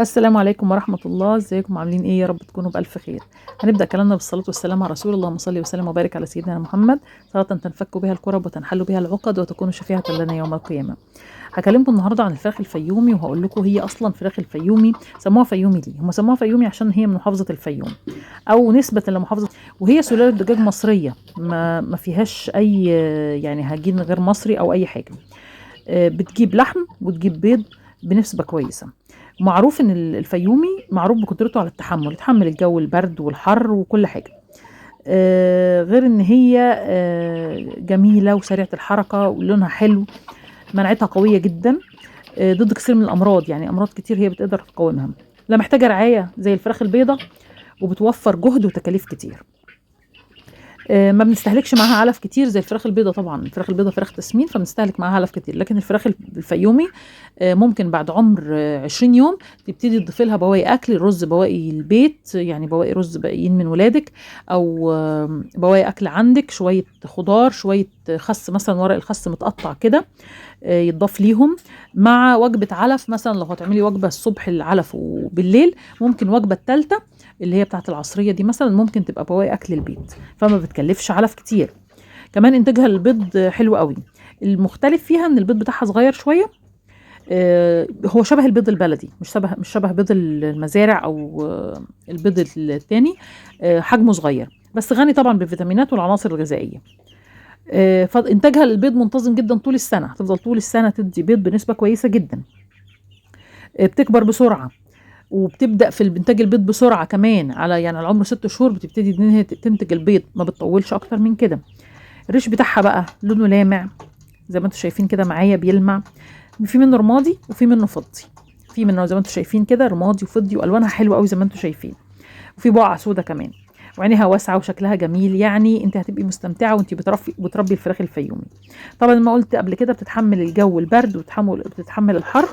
السلام عليكم ورحمة الله. ازيكم عاملين ايه؟ يا رب تكونوا بألف خير. هنبدأ كلامنا بالصلاة والسلام على رسول الله. اللهم صل وسلم وبارك على سيدنا محمد، صلاة تنفك بها الكرب وتنحل بها العقد وتكون شفيعة لنا يوم القيامة. هكلمكم النهارده عن الفراخ الفيومي، وهقول لكم هي اصلا فراخ الفيومي سموها فيومي ليه؟ هم سموها فيومي عشان هي من محافظة الفيوم او نسبة لمحافظة، وهي سلالة دجاج مصرية ما فيهاش اي يعني هجين غير مصري او اي حاجة. بتجيب لحم وتجيب بيض بنسبة كويسة. معروف ان الفيومي معروف بقدرته على التحمل، يتحمل الجو البرد والحر وكل حاجة. غير ان هي جميلة وسريعة الحركة ولونها حلو. مناعتها قوية جدا ضد كثير من الامراض، يعني امراض كتير هي بتقدر تقاومها. لا محتاجة رعاية زي الفراخ البيضة، وبتوفر جهد وتكاليف كتير. ما بنستهلكش معاها علف كتير زي الفراخ البيضة. طبعا الفراخ البيضة فراخ تسمين فبنستهلك معاها علف كتير، لكن الفراخ الفيومي ممكن بعد عمر 20 يوم تبتدي تضيفي لها بواقي اكل، رز بواقي البيت، يعني بواقي رز باقيين من ولادك، او بواقي اكل عندك، شوية خضار، شوية خس مثلا، ورق الخس متقطع كده يتضاف ليهم مع وجبة علف. مثلا لو هتعملي وجبة الصبح العلف وبالليل ممكن وجبة التالتة اللي هي بتاعت العصرية دي مثلا ممكن تبقى بواقي أكل البيت، فما بتكلفش علف كتير. كمان إنتاجها البيض حلو قوي. المختلف فيها إن البيض بتاعها صغير شوية. هو شبه البيض البلدي، مش شبه بيض المزارع أو البيض التاني. حجمه صغير بس غني طبعا بالفيتامينات والعناصر الغذائية. فإنتاجها البيض منتظم جدا طول السنة، هتفضل طول السنة تدي بيض بنسبة كويسة جدا. بتكبر بسرعة، وبتبدأ في إنتاج البيض بسرعة كمان، على يعني على عمر 6 شهور بتبتدي إن هي تنتج البيض، ما بتطولش أكتر من كده. الريش بتاعها بقى لونه لامع زي ما انتم شايفين كده معايا، بيلمع. في منه رمادي وفي منه فضي. في منه زي ما انتم شايفين كده رمادي وفضي، والوانها حلوه قوي زي ما انتم شايفين. وفي بقعه سودا كمان، وعينيها واسعه وشكلها جميل. يعني انت هتبقي مستمتعه وانت بتربي الفراخ الفيومي. طبعا ما قلت قبل كده بتتحمل الجو البرد وبتتحمل الحر،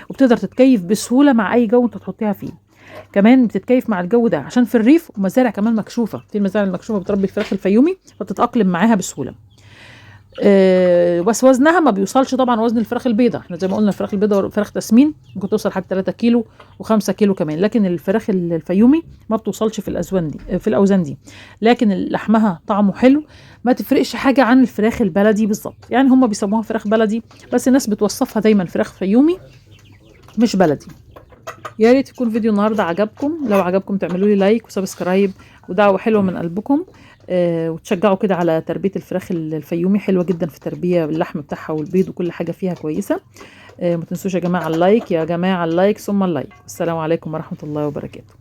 وبتقدر تتكيف بسهوله مع اي جو انت تحطيها فيه. كمان بتتكيف مع الجو ده عشان في الريف ومزارع كمان مكشوفه، في المزارع المكشوفه بتربي الفراخ الفيومي فتتاقلم معاها بسهوله. بس وزنها ما بيوصلش طبعا وزن الفراخ البيضاء. احنا زي ما قلنا الفراخ البيضاء فراخ تسمين ممكن توصل حتى 3 كيلو و5 كيلو كمان، لكن الفراخ الفيومي ما بتوصلش في الاوزان دي. لكن لحمها طعمه حلو، ما تفرقش حاجه عن الفراخ البلدي بالظبط. يعني هم بيسموها فراخ بلدي، بس الناس بتوصفها دايما فراخ فيومي مش بلدي. يا ريت يكون فيديو النهارده عجبكم. لو عجبكم تعملوا لي لايك وسبسكرايب ودعوه حلوه من قلبكم. وتشجعوا كده على تربيه الفراخ الفيومي، حلوه جدا في التربيه، اللحم بتاعها والبيض وكل حاجه فيها كويسه. ما تنسوش يا جماعه اللايك، يا جماعه اللايك ثم اللايك. السلام عليكم ورحمه الله وبركاته.